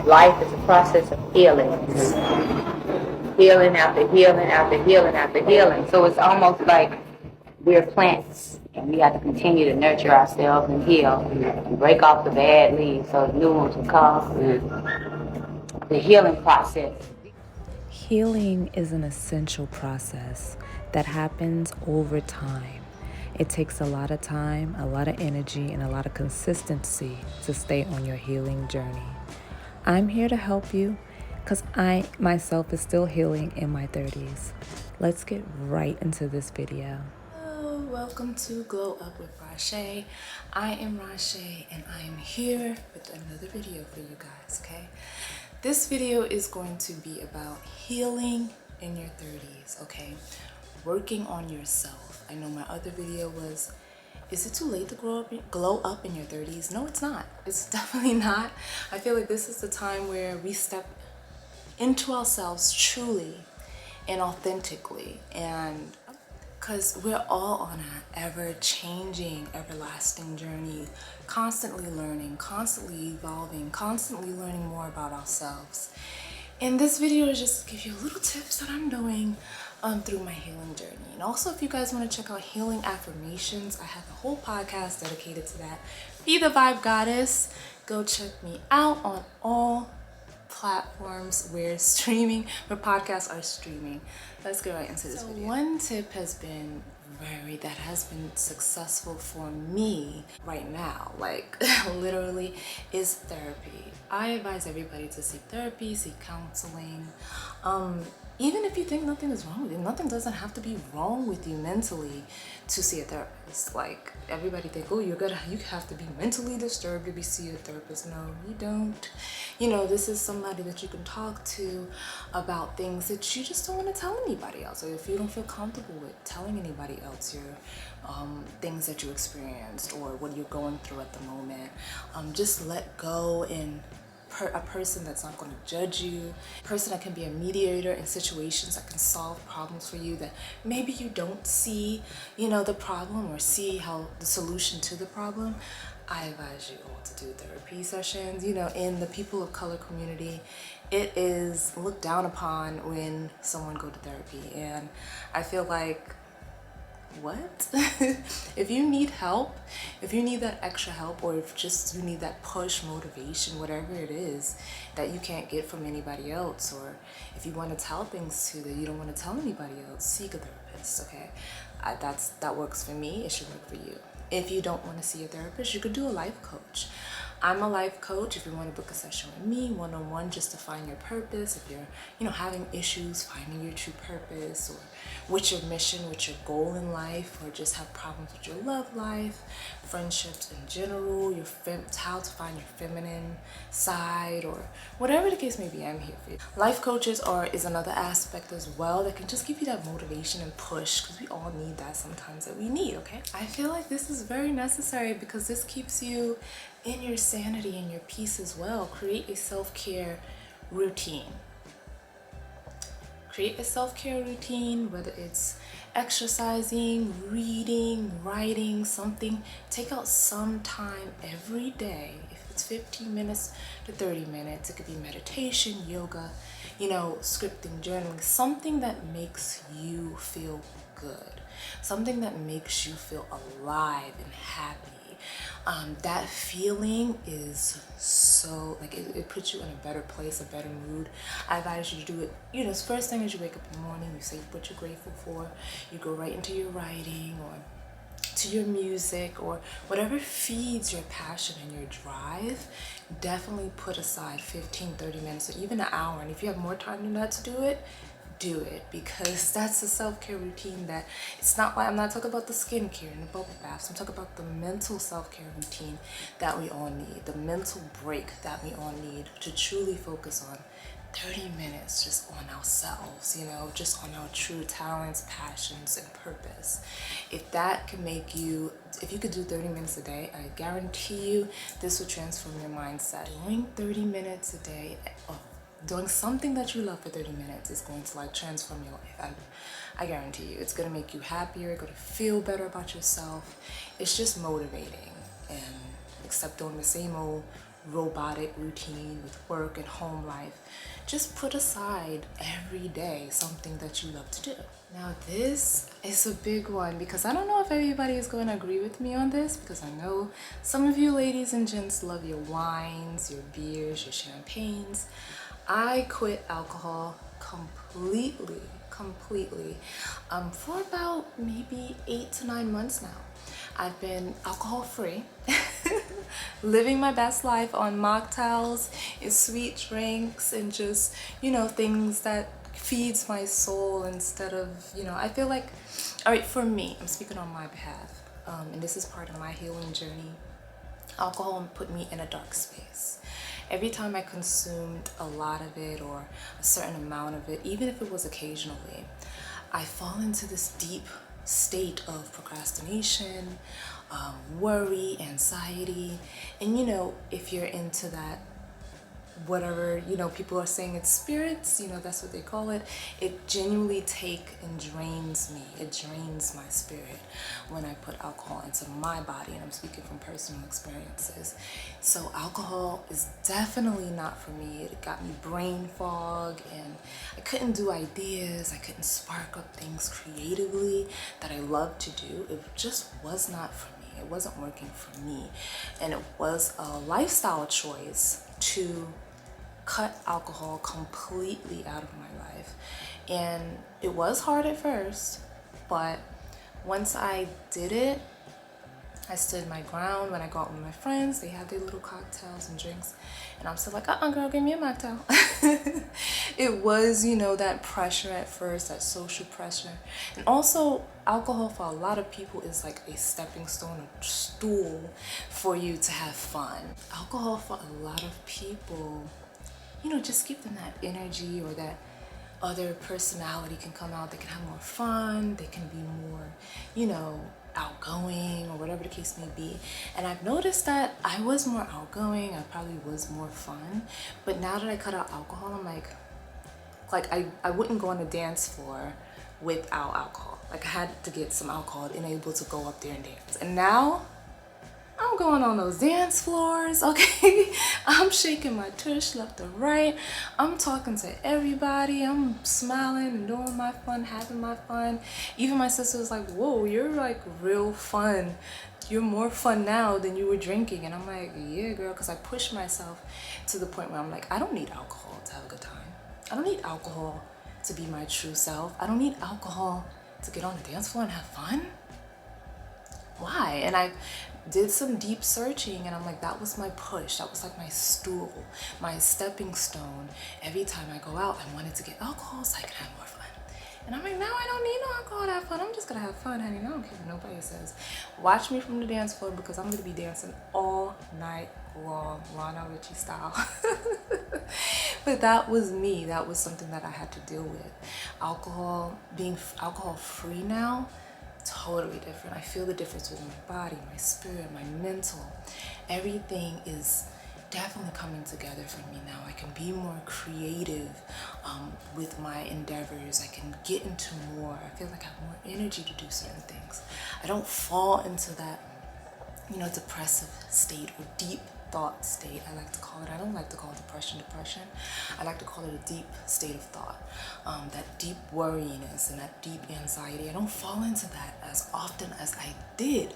Life is a process of healing. Healing after healing after healing after healing. So it's almost like we're plants and we have to continue to nurture ourselves and heal and break off the bad leaves so new ones will come. The healing process. Healing is an essential process that happens over time. It takes a lot of time, a lot of energy, and a lot of consistency to stay on your healing journey. I'm here to help you because I myself is still healing in my 30s. Let's get right into this video. Hello, welcome to Glow Up with Shay. I am Shay and I am here with another video for you guys, okay? This video is going to be about healing in your 30s, okay? Working on yourself. I know my other video was, is it too late to glow up in your 30s? No, it's not. It's definitely not. I feel like this is the time where we step into ourselves truly and authentically, and because we're all on an ever-changing, everlasting journey, constantly learning, constantly evolving, constantly learning more about ourselves. And this video is just to give you little tips that I'm doing through my healing journey. And also, if you guys want to check out healing affirmations, I have a whole podcast dedicated to that. Be the Vibe Goddess. Go check me out on all platforms where podcasts are streaming. Let's get right into this video. One tip has been that has been successful for me right now, like literally, is therapy. I advise everybody to seek therapy, seek counseling. Even if you think nothing is wrong with you, nothing doesn't have to be wrong with you mentally to see a therapist. Like, everybody think, oh, you have to be mentally disturbed to see a therapist. No, you don't. You know, this is somebody that you can talk to about things that you just don't want to tell anybody else, or if you don't feel comfortable with telling anybody else your things that you experienced or what you're going through at the moment. Just let go, and a person that's not going to judge you, a person that can be a mediator in situations that can solve problems for you that maybe you don't see, the problem, or see how the solution to the problem. I advise you all to do therapy sessions. In the people of color community, it is looked down upon when someone go to therapy, and I feel like, what? If you need help, if you need that extra help, or if just you need that push, motivation, whatever it is that you can't get from anybody else, or if you want to tell things to that you don't want to tell anybody else, seek a therapist, okay? That works for me. It should work for you. If you don't want to see a therapist, you could do a life coach. I'm a life coach. If you want to book a session with me, one-on-one, just to find your purpose, if you're, having issues finding your true purpose, or what's your mission, what's your goal in life, or just have problems with your love life, friendships in general, how to find your feminine side, or whatever the case may be, I'm here for you. Life coaches is another aspect as well that can just give you that motivation and push, because we all need that sometimes, that we need, okay? I feel like this is very necessary because this keeps you in your sanity and your peace as well. Create a self-care routine. Create a self-care routine, whether it's exercising, reading, writing, something. Take out some time every day. If it's 15 minutes to 30 minutes, it could be meditation, yoga, scripting, journaling, something that makes you feel good, something that makes you feel alive and happy. That feeling is so, it puts you in a better place, a better mood. I advise you to do it, the first thing as you wake up in the morning, you say what you're grateful for, you go right into your writing, or to your music, or whatever feeds your passion and your drive. Definitely put aside 15-30 minutes, or even an hour, and if you have more time than that to do it, because that's a self-care routine that it's not like, I'm not talking about the skincare and the bubble baths. I'm talking about the mental self-care routine that we all need, the mental break that we all need to truly focus on 30 minutes just on ourselves, just on our true talents, passions, and purpose. If that can if you could do 30 minutes a day, I guarantee you this will transform your mindset. Doing 30 minutes a day of doing something that you love for 30 minutes is going to transform your life. I guarantee you, it's going to make you happier, you're going to feel better about yourself. It's just motivating, and except doing the same old robotic routine with work and home life, just put aside every day something that you love to do. Now this is a big one because I don't know if everybody is going to agree with me on this, because I know some of you ladies and gents love your wines, your beers, your champagnes. I quit alcohol completely for about maybe 8 to 9 months now. I've been alcohol free, living my best life on mocktails and sweet drinks and just, you know, things that feeds my soul instead of, you know, I feel like, all right, for me, I'm speaking on my behalf, and this is part of my healing journey. Alcohol put me in a dark space. Every time I consumed a lot of it or a certain amount of it, even if it was occasionally, I fall into this deep state of procrastination, worry, anxiety. And you know, if you're into that, whatever, you know, people are saying it's spirits, you know, that's what they call it. It genuinely take and drains me. It drains my spirit when I put alcohol into my body, and I'm speaking from personal experiences. So alcohol is definitely not for me. It got me brain fog, and I couldn't do ideas. I couldn't spark up things creatively that I love to do. It just was not for me. It wasn't working for me. And it was a lifestyle choice to cut alcohol completely out of my life. And it was hard at first, but once I did it, I stood my ground. When I go out with my friends, they have their little cocktails and drinks, and I'm still like, girl, give me a mocktail. It was, you know, that pressure at first, that social pressure. And also, alcohol for a lot of people is like a stepping stone, a stool for you to have fun. Alcohol for a lot of people, you know, just give them that energy, or that other personality can come out. They can have more fun. They can be more, you know, outgoing, or whatever the case may be. And I've noticed that I was more outgoing. I probably was more fun. But now that I cut out alcohol, I'm like I wouldn't go on a dance floor without alcohol. Like, I had to get some alcohol and able to go up there and dance. And now I'm going on those dance floors, okay? I'm shaking my tush left and right. I'm talking to everybody. I'm smiling and doing my fun, having my fun. Even my sister was like, whoa, you're like real fun. You're more fun now than you were drinking. And I'm like, yeah, girl, because I pushed myself to the point where I'm like, I don't need alcohol to have a good time. I don't need alcohol to be my true self. I don't need alcohol to get on the dance floor and have fun. Why? And I did some deep searching, and I'm like, that was my push. That was like my stool, my stepping stone. Every time I go out, I wanted to get alcohol so I could have more fun. And I'm like, now I don't need no alcohol to have fun. I'm just gonna have fun, honey. I don't care what nobody says. Watch me from the dance floor, because I'm gonna be dancing all night long, Lana Richie style. But that was me. That was something that I had to deal with. Alcohol, being alcohol free now, totally different. I feel the difference with my body, my spirit, my mental. Everything is definitely coming together for me now. I can be more creative with my endeavors. I can get into more. I feel like I have more energy to do certain things. I don't fall into that, you know, depressive state or deep thought state, I like to call it. I don't like to call it depression. I like to call it a deep state of thought. That deep worryiness and that deep anxiety. I don't fall into that as often as I did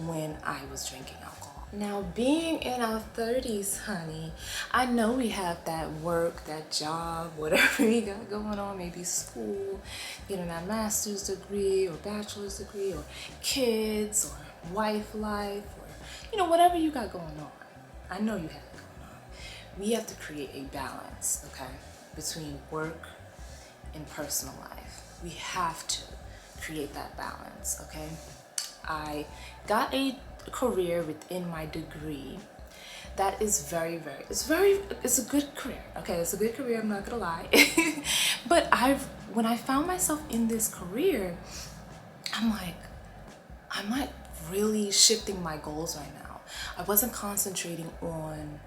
when I was drinking alcohol. Now, being in our 30s, honey, I know we have that work, that job, whatever we got going on, maybe school, getting that master's degree or bachelor's degree, or kids, or wife life, or, you know, whatever you got going on. I know you have it going on. We have to create a balance, okay, between work and personal life. We have to create that balance, okay? I got a career within my degree that is it's a good career, okay? It's a good career, I'm not gonna lie. But when I found myself in this career, I'm like really shifting my goals right now. I wasn't concentrating on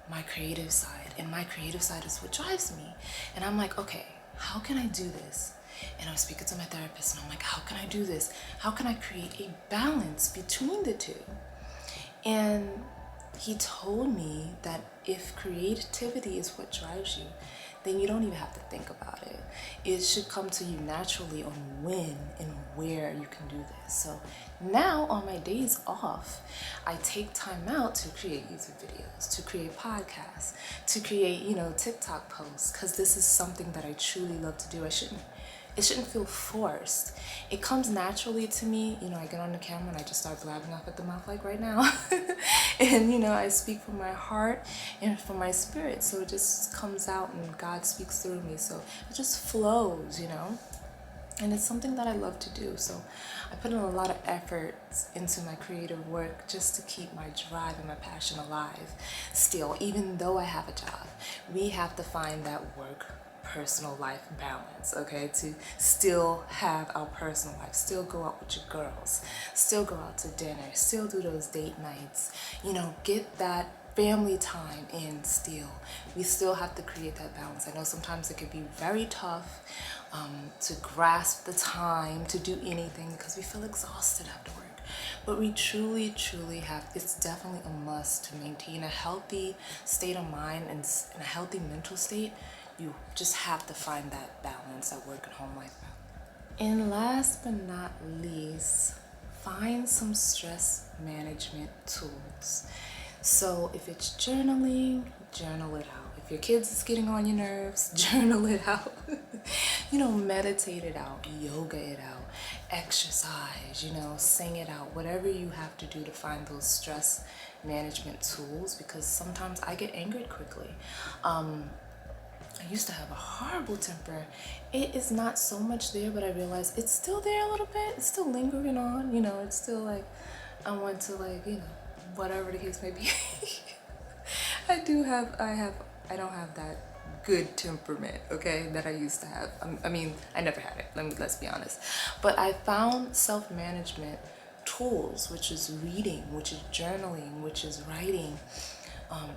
my creative side, and my creative side is what drives me. And I'm like, okay, how can I do this? And I'm speaking to my therapist, and I'm like, how can I do this? How can I create a balance between the two? And he told me that if creativity is what drives you, then you don't even have to think about it. It should come to you naturally on when and where you can do this. So now on my days off, I take time out to create YouTube videos, to create podcasts, to create, TikTok posts, because this is something that I truly love to do. It shouldn't feel forced. It comes naturally to me. I get on the camera and I just start blabbing off at the mouth like right now. And, I speak from my heart and from my spirit. So it just comes out and God speaks through me. So it just flows, And it's something that I love to do. So I put in a lot of effort into my creative work just to keep my drive and my passion alive still, even though I have a job. We have to find that personal life balance, okay, to still have our personal life, still go out with your girls, still go out to dinner, still do those date nights, get that family time in still. We still have to create that balance. I know sometimes it can be very tough to grasp the time to do anything because we feel exhausted after work. But we truly, truly have, it's definitely a must to maintain a healthy state of mind and a healthy mental state. You just have to find that balance, that work and home life balance. And last but not least, find some stress management tools. So if it's journaling, journal it out. If your kids is getting on your nerves, journal it out. Meditate it out, yoga it out, exercise, sing it out, whatever you have to do to find those stress management tools, because sometimes I get angered quickly. I used to have a horrible temper. It is not so much there, but I realize it's still there a little bit. It's still lingering on, it's still like, I want to whatever the case may be. I don't have that good temperament, okay, that I used to have. I never had it, let's be honest. But I found self-management tools, which is reading, which is journaling, which is writing,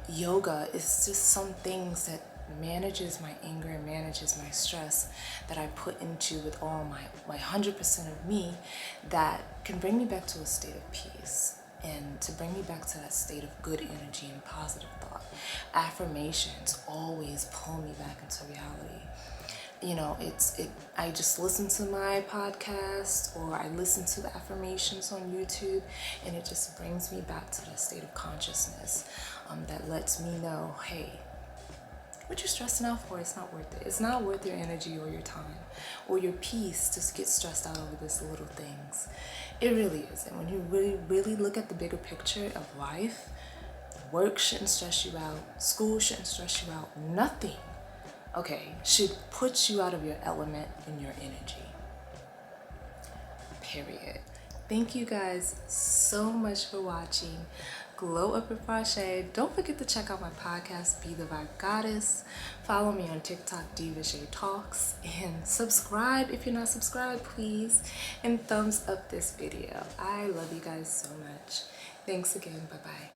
yoga. It's just some things that manages my anger and manages my stress that I put into with all my 100% of me, that can bring me back to a state of peace and to bring me back to that state of good energy and positive thought. Affirmations always pull me back into reality. I just listen to my podcast or I listen to the affirmations on YouTube, and it just brings me back to that state of consciousness that lets me know, hey, what you're stressing out for, it's not worth it. It's not worth your energy or your time or your peace to get stressed out over these little things. It really isn't. When you really, really look at the bigger picture of life, work shouldn't stress you out. School shouldn't stress you out. Nothing, should put you out of your element and your energy. Period. Thank you guys so much for watching Glow Up with Shay. Don't forget to check out my podcast, Be the Vibe Goddess. Follow me on TikTok, 30’s Talks, and subscribe if you're not subscribed, please. And thumbs up this video. I love you guys so much. Thanks again. Bye-bye.